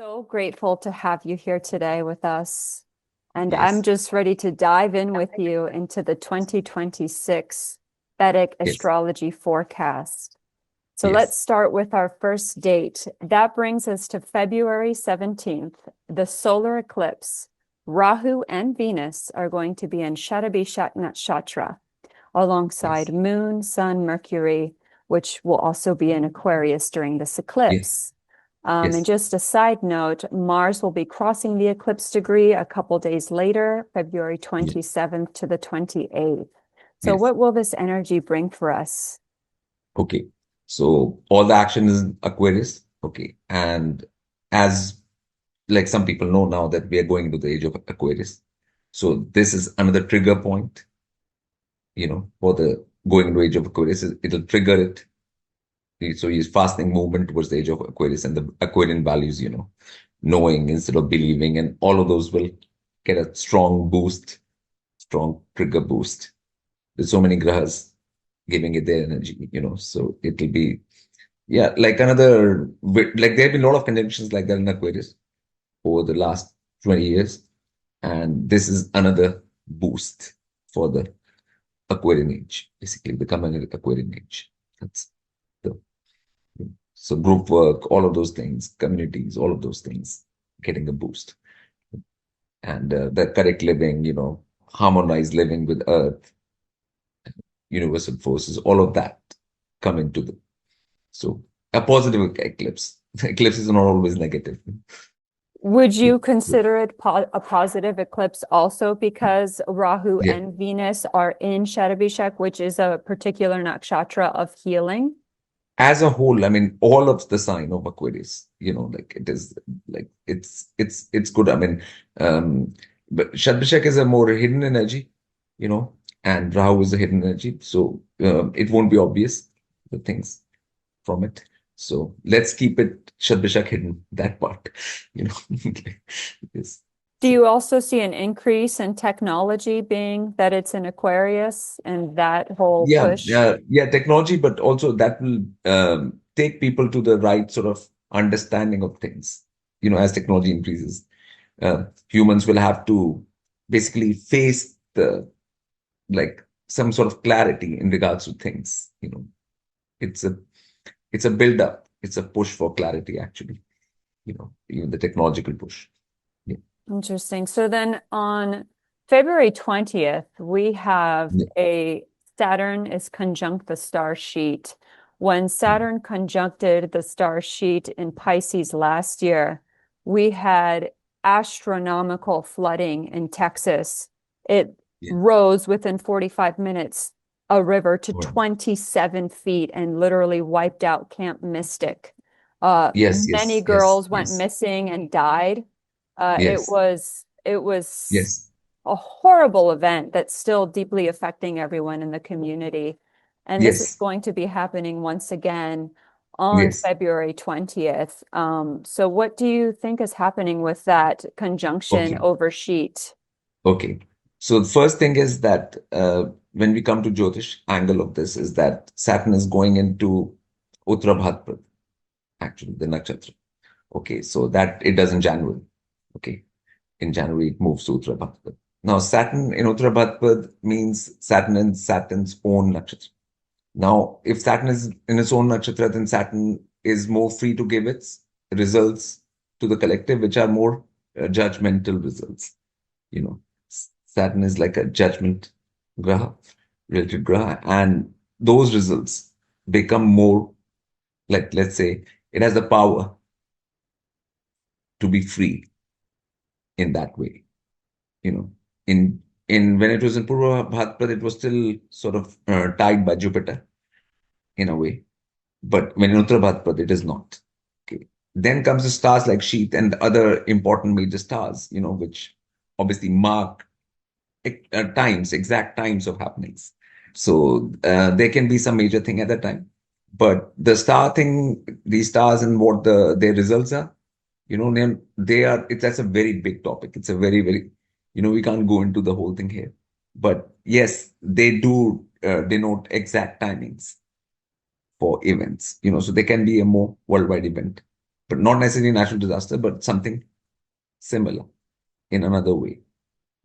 So grateful to have you here today with us. And I'm Yes, just ready to dive in with you into the 2026 Vedic yes, Astrology forecast. So let's yes, start with our first date. That brings us to February 17th, the solar eclipse. Rahu and Venus are going to be in Prash Nakshatra alongside yes, Moon, Sun, Mercury, which will also be in Aquarius during this yes, eclipse. And yes, just a side note, Mars will be crossing the eclipse degree a couple days later, February yes, 27th to the 28th. So yes. what will this energy bring for us? Okay. So all the action is in Aquarius. Okay. And as like some people know now that we are going into the age of Aquarius. So this is another trigger point, for the going into age of Aquarius. It'll trigger it. So he's fasting movement towards the age of Aquarius and the Aquarian values, knowing instead of believing, and all of those will get a strong boost, strong trigger boost. There's so many grahas giving it their energy, so it'll be, yeah, like like there have been a lot of conjunctions like that in Aquarius over the last 20 years. And this is another boost for the Aquarian age, basically the coming Aquarian age. That's the, so group work, all of those things, communities, all of those things getting a boost. And the correct living, harmonized living with Earth, universal forces, all of that come into the so a positive eclipse. Eclipse is not always negative. Would Yeah, you consider it a positive eclipse also because Rahu yeah. and Venus are in Shatabishak, which is a particular nakshatra of healing? As a whole, I mean, all of the sign of Aquarius, like it is like it's good. I mean, but Shadbishak is a more hidden energy, and Rahu is a hidden energy, so it won't be obvious the things from it. So let's keep it Shadbishak hidden, that part, you know. Yes. Do So, you also see an increase in technology being that it's in Aquarius and that whole yeah, push? yeah, technology, but also that will take people to the right sort of understanding of things. As technology increases, humans will have to basically face the like some sort of clarity in regards to things. It's a it's a build up. It's a push for clarity, actually. Even the technological push. Yeah, Interesting. So then on February 20th, we have yeah, a Saturn is conjunct the star sheet. When yeah, Saturn conjuncted the star sheet in Pisces last year, we had astronomical flooding in Texas. It yeah. rose within 45 minutes a river to All right. 27 feet and literally wiped out Camp Mystic. Yes, Many yes, yes, girls went yes, missing and died. It yes, was it was yes, a horrible event that's still deeply affecting everyone in the community. And this is yes, going to be happening once again on yes. February 20th. So what do you think is happening with that conjunction Okay. over sheet? Okay. So the first thing is that when we come to Jyotish, angle of this is that Saturn is going into Uttara Bhadrapada, actually, the nakshatra. Okay, so that it does in January. Okay, in January it moves to Uttara Bhadrapada. Now, Saturn in Uttara Bhadrapada means Saturn in Saturn's own nakshatra. Now, if Saturn is in its own nakshatra, then Saturn is more free to give its results to the collective, which are more judgmental results. You know, Saturn is like a judgment graha, related graha, and those results become more like, let's say, it has the power to be free in that way. You know, in when it was in Purva Bhadrapada, it was still sort of tied by Jupiter in a way, but when in Uttara Bhadrapada, it is not. Okay. Then comes the stars like Sheath and other important major stars, which obviously mark exact times of happenings. So there can be some major thing at that time. But the star thing, these stars and what their results are, then that's a very big topic. It's a very, very, we can't go into the whole thing here. But yes, they do denote exact timings for events, so they can be a more worldwide event. but not necessarily natural disaster, but something similar in another way.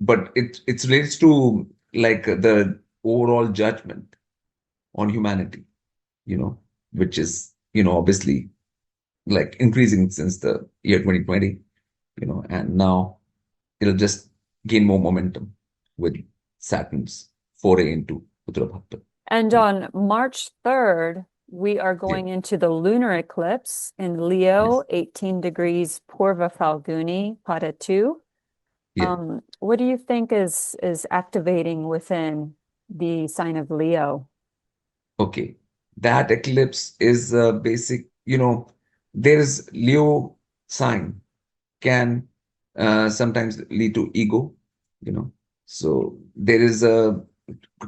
But it relates to like the overall judgment on humanity, which is, obviously like increasing since the year 2020, and now it'll just gain more momentum with Saturn's foray into Uttara Bhakta. And Yeah. on March 3rd, we are Yeah. going into the lunar eclipse in Leo, Yes. 18 degrees Purva Falguni, Pada 2. Yeah. What do you think is activating within the sign of Leo? Okay. That eclipse is basic, there is Leo sign can sometimes lead to ego, you know. So there is a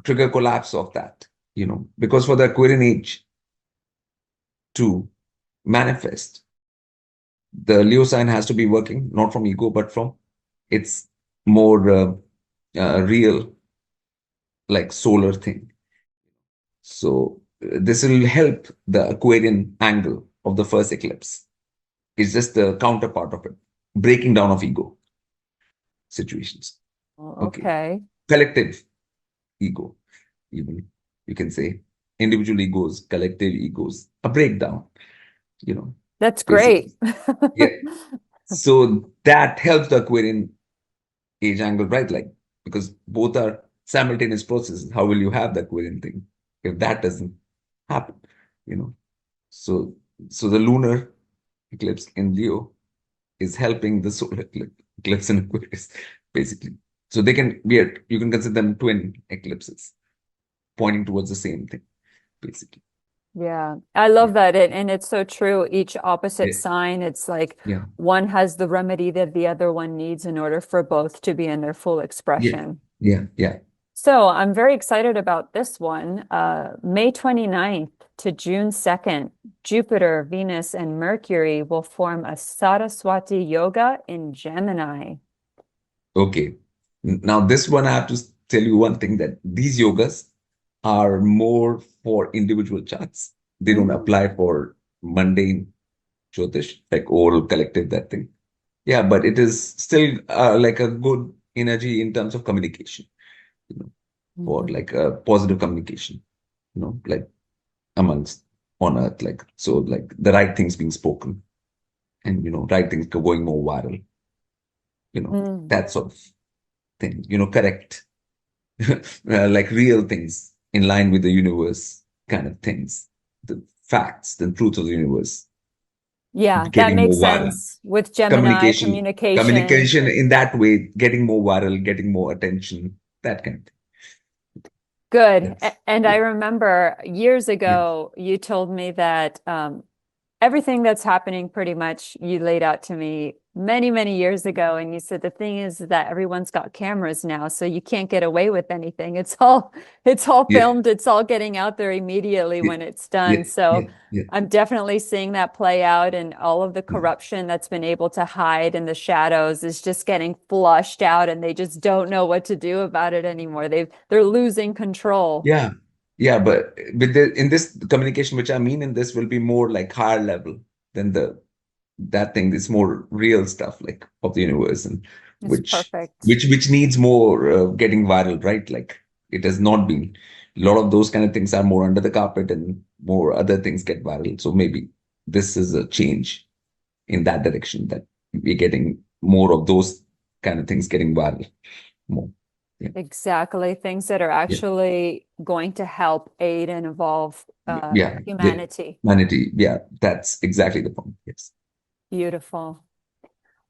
trigger collapse of that, because for the Aquarian age to manifest, the Leo sign has to be working not from ego, but from its more real, like solar thing. So this will help the Aquarian angle of the first eclipse. It's just the counterpart of it, breaking down of ego situations. Oh, Okay. okay. Collective ego, even you can say individual egos, collective egos, a breakdown, That's basically. great. Yeah. So that helps the Aquarian age angle, right? Like, because both are simultaneous processes. How will you have the Aquarian thing if that doesn't happen? You know, so the lunar eclipse in Leo is helping the solar eclipse in Aquarius, basically. So they can you can consider them twin eclipses pointing towards the same thing, basically. Yeah, I Yeah, love that. And it's so true. Each opposite yeah, sign, it's like yeah, one has the remedy that the other one needs in order for both to be in their full yeah, expression. yeah, yeah. So I'm very excited about this one. May 29th to June 2nd, Jupiter, Venus, and Mercury will form a Saraswati Yoga in Gemini. Okay. Now, this one, I have to tell you one thing, that these yogas are more for individual charts. They don't Mm. apply for mundane Jyotish, like overall collective, that thing. Yeah, but it is still like a good energy in terms of communication, for Mhm. like a positive communication, like amongst on earth, like, so like the right things being spoken, and, right things going more viral, Mm. that sort of thing, correct. Like real things in line with the universe kind of things, the facts, the truth of the universe Yeah, that getting makes more viral. sense with Gemini Communication, communication. communication in that way, getting more viral, getting more attention, that kind of thing. Good. That's, And I yeah, remember years yeah, ago, you told me that everything that's happening pretty much you laid out to me many, many years ago. And you said the thing is that everyone's got cameras now, so you can't get away with anything. It's all yeah, filmed, it's all getting out there immediately yeah, when it's yeah, done. yeah, So yeah, I'm definitely seeing that play out, and all of the yeah. corruption that's been able to hide in the shadows is just getting flushed out, and they just don't know what to do about it anymore. They're losing control. Yeah, yeah, but with the in this communication, which I mean in this, will be more like higher level than the that thing. It's more real stuff, like of the universe, and It's which perfect. which needs more getting viral, right? Like it has not been. A lot of those kind of things are more under the carpet, and more other things get viral. So maybe this is a change in that direction, that we're getting more of those kind of things getting viral more. Yeah, Exactly. Things that are yeah. actually going to help aid and evolve Yeah, the humanity. humanity. Yeah, that's exactly the point. Yes. Beautiful.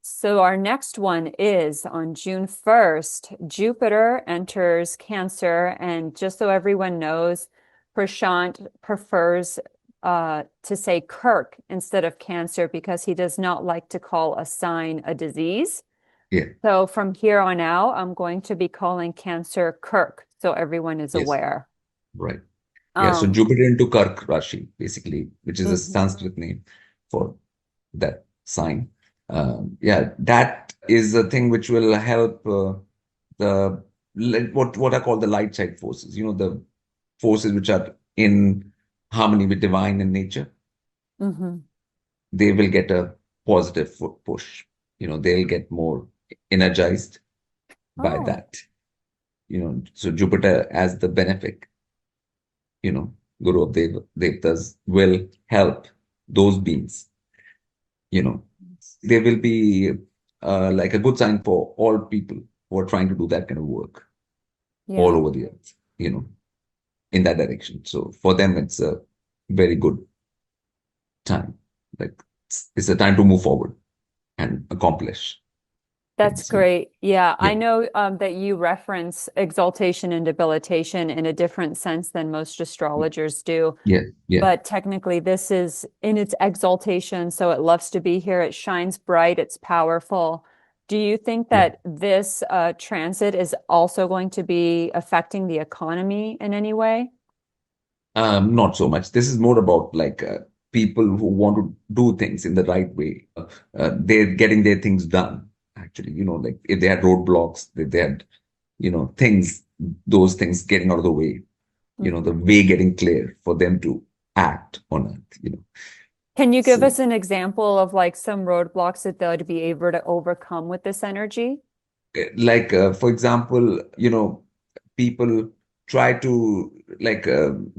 So our next one is on June 1st, Jupiter enters Cancer. And just so everyone knows, Prashant prefers to say Kirk instead of Cancer because he does not like to call a sign a disease. Yeah. So from here on out, I'm going to be calling Cancer Kirk so everyone is Yes. aware. Right. Yeah. So Um, Jupiter into Kark Rashi, basically, which is a mhm. Sanskrit name for that sign. Yeah, that is a thing which will help the what are called the light side forces. The forces which are in harmony with divine and nature. Mhm. they will get a positive foot push. They'll get more energized by Oh, that. So Jupiter as the benefic, you know, Guru of Devtas will help those beings. You know, there will be like a good sign for all people who are trying to do that kind of work all yeah. over the earth, in that direction. So for them, it's a very good time. Like it's a time to move forward and accomplish That's things. great. Yeah, Yeah, I know that you reference exaltation and debilitation in a different sense than most astrologers do. yeah, yeah, But technically, this is in its exaltation, so it loves to be here. It shines bright, it's powerful. Do you think yeah. that this transit is also going to be affecting the economy in any way? Not so much. This is more about like people who want to do things in the right way. They're getting their things done, actually. Like if they had roadblocks, if they had, things, those things getting out of the way, the Mhm. way getting clear for them to act on it. Can you give So, us an example of like some roadblocks that they'll be able to overcome with this energy? like, for example, people try to like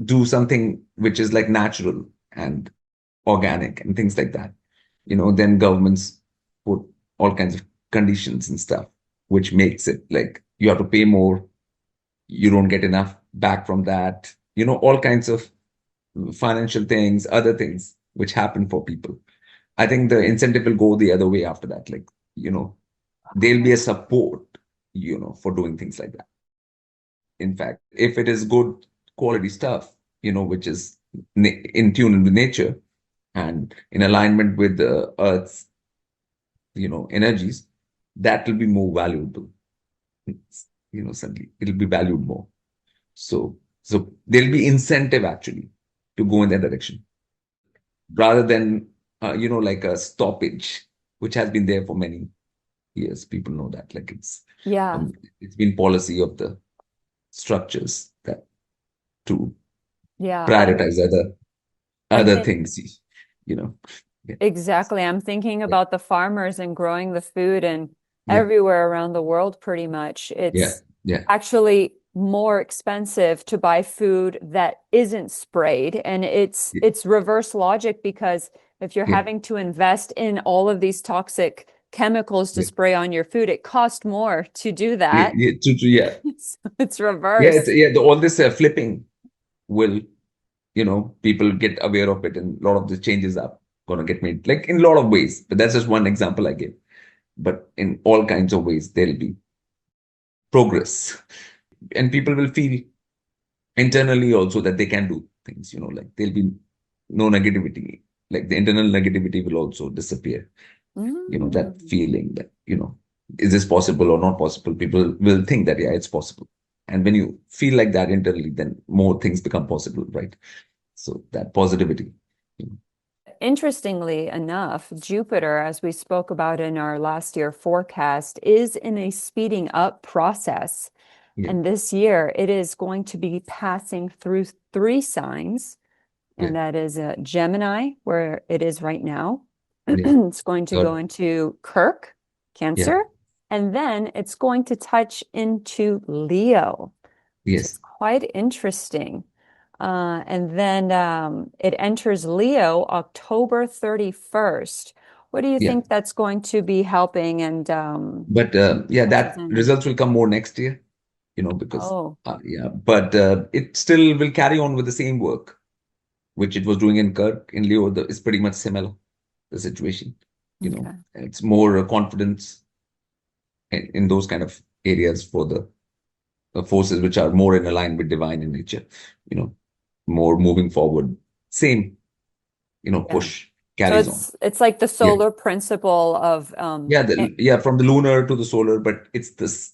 do something which is like natural and organic and things like that. Then governments put all kinds of conditions and stuff, which makes it like you have to pay more, you don't get enough back from that, all kinds of financial things, other things which happen for people. I think the incentive will go the other way after that. Like, there'll be a support, for doing things like that. In fact, if it is good quality stuff, which is in tune with nature and in alignment with the Earth's, energies, that will be more valuable. Suddenly it'll be valued more. So there'll be incentive actually to go in that direction rather than, like a stoppage, which has been there for many years. People know that, like Yeah, it's been policy of the structures that to yeah. prioritize I'm other think things, you know. Yeah, exactly. I'm thinking yeah, about the farmers and growing the food and yeah, everywhere around the world pretty much. yeah, It's yeah, actually more expensive to buy food that isn't sprayed. And yeah, it's reverse logic because if you're yeah, having to invest in all of these toxic chemicals to yeah, spray on your food, it costs more to do yeah, that. yeah, yeah, So it's yeah. reverse. All this flipping will, people get aware of it, and a lot of the changes are gonna get made, like in a lot of ways. But that's just one example I gave. But in all kinds of ways, there'll be progress, and people will feel internally also that they can do things. Like there'll be no negativity. Like the internal negativity will also disappear. That Mm. feeling that, is this possible or not possible? People will think that, yeah, it's possible. And when you feel like that internally, then more things become possible, right? So that positivity. you know, Interestingly enough, Jupiter, as we spoke about in our last year forecast, is in a speeding up process. Yeah, And this year, it is going to be passing through three signs, yeah, and that is Gemini, where it is right now. yeah. It's going to go God, into Kirk, yeah, Cancer, and then it's going to touch into Leo, which is yes, quite interesting. And then it enters Leo October 31st. What do you yeah. think that's going to be helping and But yeah, touches that in? results will come more next year, because Oh, yeah, but it still will carry on with the same work, which it was doing in Kirk. In Leo, is pretty much similar, the situation. okay. It's more confidence in those kind of areas for the forces which are more in line with divine in nature, you know, more moving forward. Same, Yeah. push So carries on. it's like the Yeah. solar principle of Yeah, yeah, from the lunar to the solar, but it's this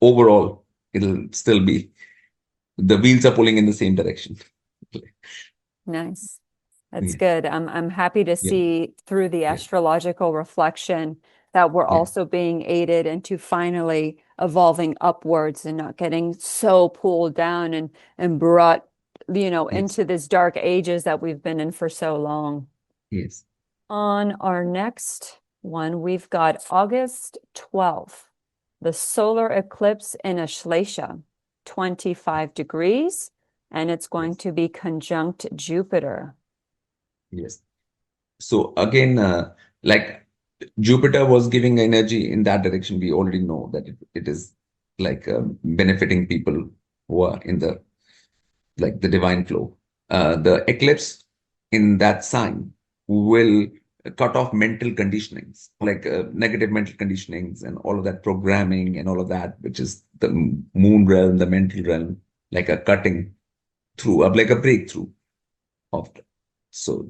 overall, it'll still be the wheels are pulling in the same direction. nice. That's Yeah, good. I'm happy to yeah, see through the yeah, astrological reflection that we're yeah, also being aided into finally evolving upwards and not getting so pulled down and brought, yes, into this dark ages that we've been in for so long. yes. On our next one, we've got August 12th, the solar eclipse in Ashlesha, 25 degrees, and it's going Yes. to be conjunct Jupiter. Yes. So again, like Jupiter was giving energy in that direction. We already know that it is like benefiting people who are in the like the divine flow. The eclipse in that sign will cut off mental conditionings, like negative mental conditionings and all of that programming and all of that, which is the moon realm, the mental realm, like a cutting through, like a breakthrough of so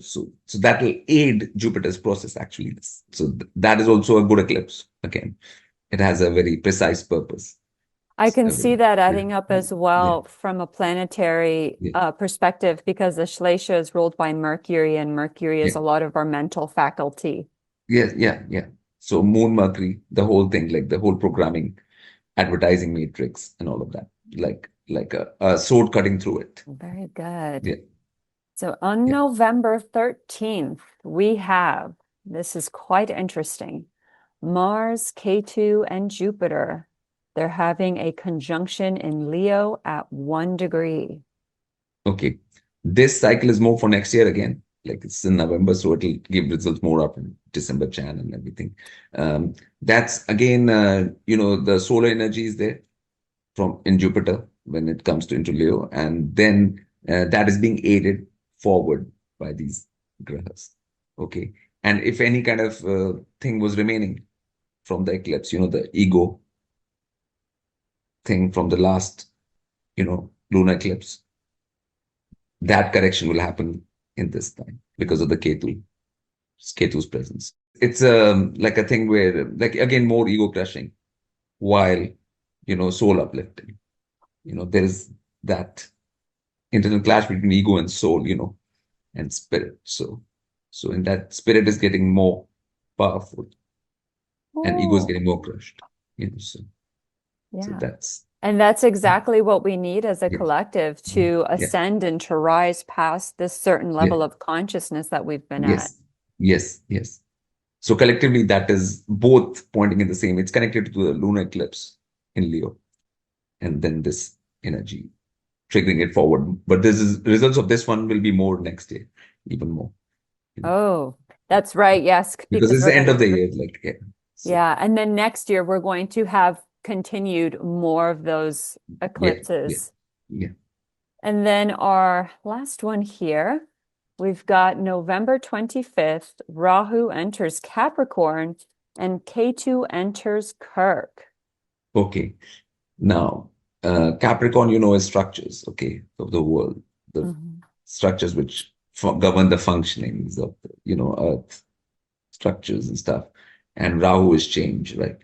that will aid Jupiter's process actually. So that is also a good eclipse. Again, it has a very precise purpose. I can see that Yeah, adding up as yeah, well from a planetary yeah, perspective, because Ashlesha is ruled by Mercury, and Mercury is yeah, a lot of our mental faculty. yeah, yeah, yeah. So Moon Mercury, the whole thing, like the whole programming, advertising matrix, and all of that, like a sword cutting through it. Very good. Yeah, So on yeah. November 13th, we have, this is quite interesting, Mars, K2, and Jupiter. They're having a conjunction in Leo at 1 degree. Okay. This cycle is more for next year again. Like it's in November, so it'll give results more up in December, Jan, and everything. That's again, the solar energy is there from in Jupiter when it comes to into Leo, and then that is being aided forward by these grahas. Okay. And if any kind of thing was remaining from the eclipse, the ego thing from the last, lunar eclipse, that correction will happen in this time because of the Ketu's presence. It's like a thing where, like again, more ego crushing while soul uplifting. There is that internal clash between ego and soul, and spirit. So in that, spirit is getting more powerful and ego is Oh, getting more crushed. So yeah. that's And that's exactly what we need as a yeah, collective yeah, to yeah, ascend and to rise past this certain yeah, level of consciousness that we've been at. yes, yes, yes. So collectively, that is both pointing in the same. It's connected to the lunar eclipse in Leo, and then this energy triggering it forward. But this is results of this one will be more next year, even more. You know, Oh, that's right. Yes, because because it's we're the end going of the to, year, like yeah. So yeah. And then next year, we're going to have continued more of those yeah, yeah, eclipses. yeah. And then our last one here, we've got November 25th, Rahu enters Capricorn and Ketu enters Kirk. Okay. Now, Capricorn, is structures, okay, of the world, the Mhm. structures which govern the functionings of, Earth structures and stuff. And Rahu is change, right?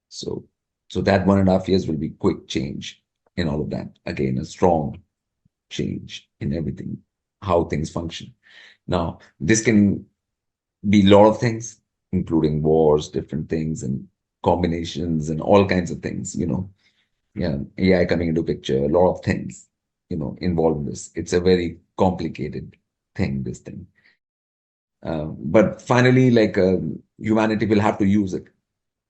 So, so that 1.5 years will be quick change in all of that. Again, a strong change in everything, how things function. Now, this can be a lot of things, including wars, different things, and combinations, and all kinds of things. Yeah, AI coming into picture, a lot of things, involved in this. It's a very complicated thing, this thing. But finally, like humanity will have to use it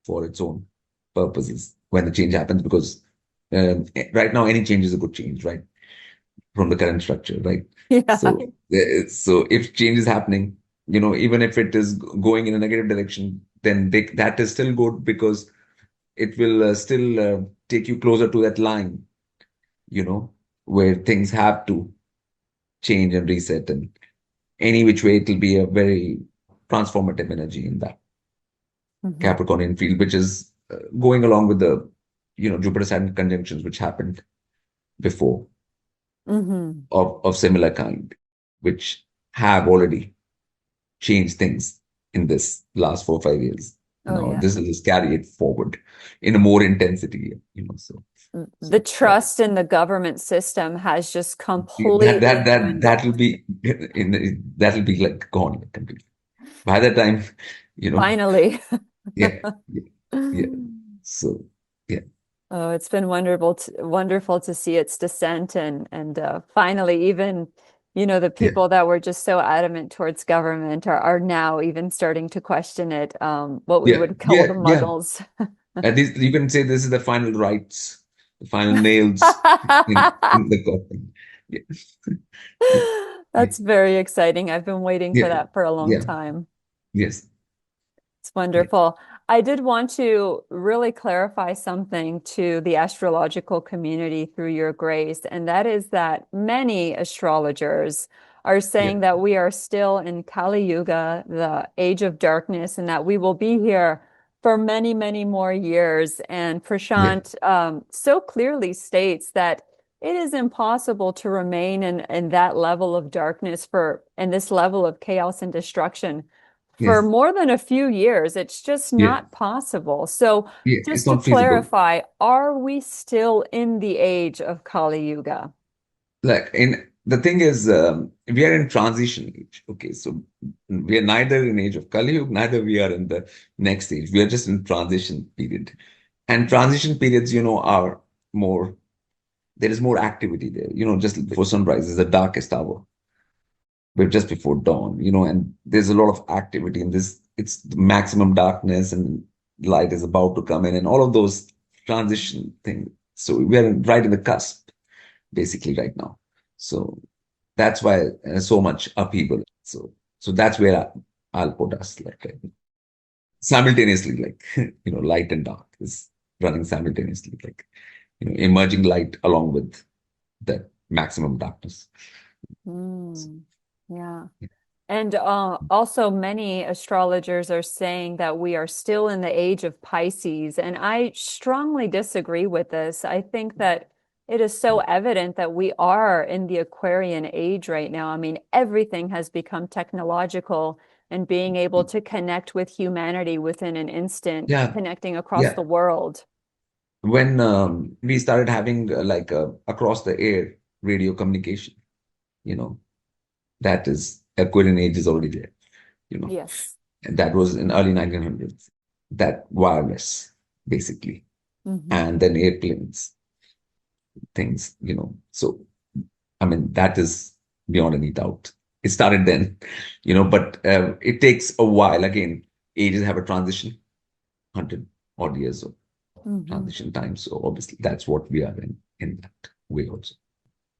for its own purposes when the change happens, because right now any change is a good change, right? From the current structure, right? Yeah. So if change is happening, even if it is going in a negative direction, then that is still good because it will still take you closer to that line, you know, where things have to change and reset, and any which way it will be a very transformative energy in that Mhm. Capricornian field, which is going along with the, Jupiter Saturn conjunctions which happened before Mhm. of similar kind, which have already changed things in this last 4 or 5 years. Oh, Now, yeah. this will just carry it forward in a more intensity, so The that's trust in the government system has just that completely that'll dwindled. be that'll be like gone like, completely by the time, you know, Finally. yeah, yeah, yeah. So yeah, Oh, it's been wonderful to see its descent and finally even The Yeah. people that were just so adamant towards government are now even starting to question it, what we Yeah. would call Yeah. the Yeah. muggles. At least you can say this is the final rites, the final nails in the coffin. Yeah. Yeah. That's very exciting. I've been waiting for Yeah. that for a long Yeah. time. Yes. It's Yeah. wonderful. I did want to really clarify something to the astrological community through your grace, and that is that many astrologers are Yeah. saying that we are still in Kali Yuga, the age of darkness, and that we will be here for many, many more years. And Yeah. Prashant so clearly states that it is impossible to remain in that level of darkness and this level of chaos and destruction for Yes. more than a few years. It's just Yeah. not possible. So, Yeah. It's just to not feasible. clarify, are we still in the age of Kali Yuga? Like in the thing is, we are in transition age. Okay, so we are neither in age of Kali Yuga, neither we are in the next age. We are just in transition period. And transition periods, are more, there is more activity there. Just before sunrise is the darkest hour, but just before dawn, and there's a lot of activity in this. It's the maximum darkness and light is about to come in and all of those transition things. So we are right in the cusp, basically, right now. So that's why so much upheaval. So that's where I'll put us, like simultaneously, like light and dark is running simultaneously, like emerging light along with that maximum darkness. Hmm. Yeah. And also, many astrologers are saying that we are still in the age of Pisces. And I strongly disagree with this. I think that it is so evident that we are in the Aquarian age right now. I mean, everything has become technological and being able to connect with humanity within an instant, Yeah, connecting across yeah. the world. When we started having like across the air radio communication, you know, that is Aquarian age is already there, you know, Yes. and that was in early 1900s. That wireless, basically, Hmm. and then airplanes, things, So I mean, that is beyond any doubt. It started then, but it takes a while. Again, ages have a transition, 100 odd years of Hmm. transition time. So obviously, that's what we are in that way also.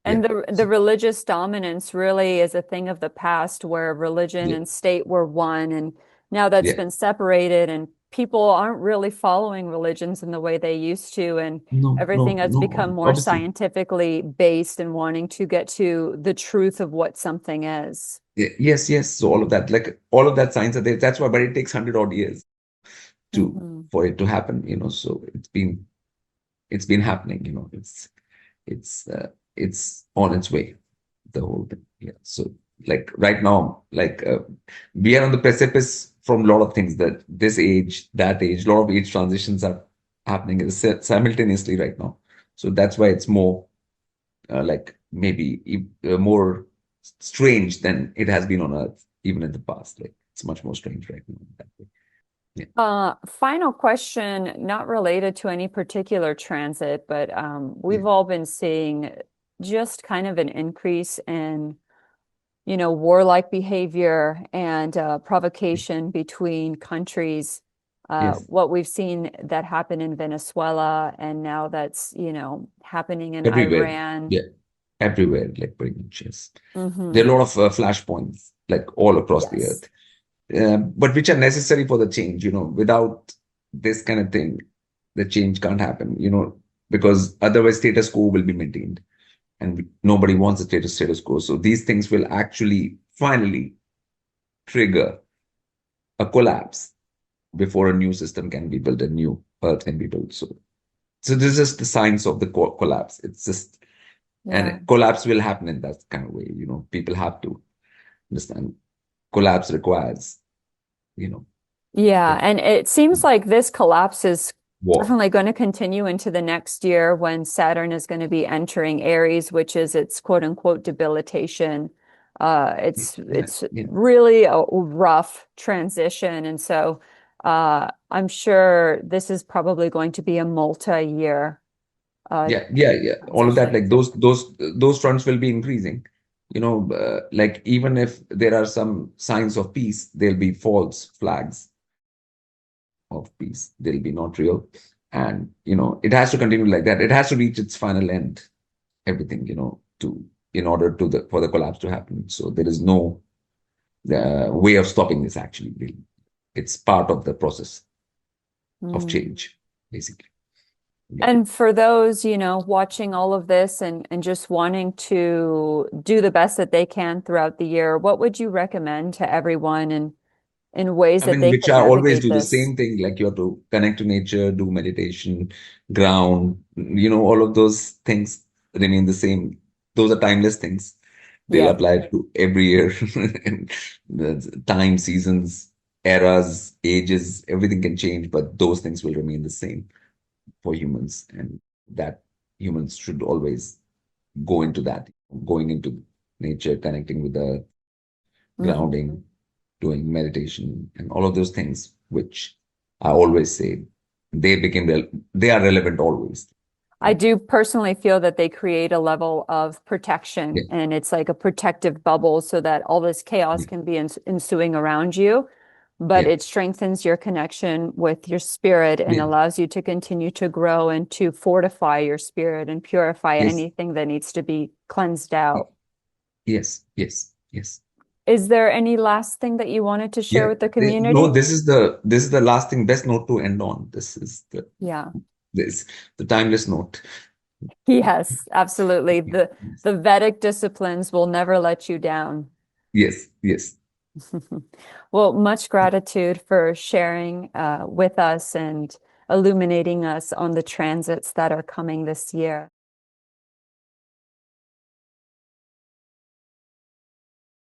Yeah. And the So, religious dominance really is a thing of the past where religion yeah. and state were one, and now that's Yeah. been separated, and people aren't really following religions in the way they used to, and No, everything no, has become no. more Obviously, scientifically based and wanting to get to the truth of what something is. yes, yes. So all of that, like all of that science are there. That's why, but it takes 100 odd years to Hmm. for it to happen. So it's been happening. It's on its way. The whole thing. Yeah. So like right now, like we are on the precipice from a lot of things that this age, that age, a lot of age transitions are happening simultaneously right now. So that's why it's more like maybe more strange than it has been on Earth, even in the past. Like it's much more strange right now that way. Yeah. Final question, not related to any particular transit, but Yeah. we've all been seeing just kind of an increase in warlike behavior and provocation between countries. Yes. What we've seen that happen in Venezuela, and now that's, happening in Everywhere. Iran. Yeah. Everywhere, like pretty much, yes. There Hmm. are a lot of flashpoints, like all across the Yes. earth, but which are necessary for the change. Without this kind of thing, the change can't happen, because otherwise status quo will be maintained. And nobody wants the status quo. So these things will actually finally trigger a collapse before a new system can be built, a new earth can be built. So this is just the science of the collapse. It's just, Yeah. and collapse will happen in that kind of way. People have to understand collapse requires, you know, Yeah, it, and it seems like this collapse is war. definitely going to continue into the next year when Saturn is going to be entering Aries, which is its quote unquote debilitation. It's Yeah, it's yeah, really a rough transition, and so I'm sure this is probably going to be a multi-year uh, yeah, yeah, yeah. All of that, transition. like those fronts will be increasing. like even if there are some signs of peace, there'll be false flags of peace. They'll be not real. And, it has to continue like that. It has to reach its final end, everything, in order for the collapse to happen. So there is no way of stopping this actually, really. It's part of the process of Mm. change, basically. Yeah. And for those, watching all of this and just wanting to do the best that they can throughout the year, what would you recommend to everyone in ways I that mean, they which can I always navigate do the this? same thing, like you have to connect to nature, do meditation, ground, all of those things remain the same. Those are timeless things. They'll Yep. apply to every year. And the time, seasons, eras, ages, everything can change, but those things will remain the same for humans. And that humans should always go into that, going into nature, connecting with the Mhm. grounding, doing meditation, and all of those things, which I always say they are relevant always. I Yeah. do personally feel that they create a level of Yeah. protection, and it's like a protective bubble so that all this chaos Yeah. can be ensuing around you, but Yeah. it strengthens your connection with your spirit and Yeah. allows you to continue to grow and to fortify your spirit and purify Yes. anything that needs to be cleansed out. Yes. Yes. Yes. Is there any last thing that you wanted to share Yeah. with the No, community? this is the last thing, best note to end on. Yeah. This the timeless note. Yes, absolutely. The Vedic disciplines will never let you down. Yes. Yes. Well, much gratitude for sharing with us and illuminating us on the transits that are coming this year.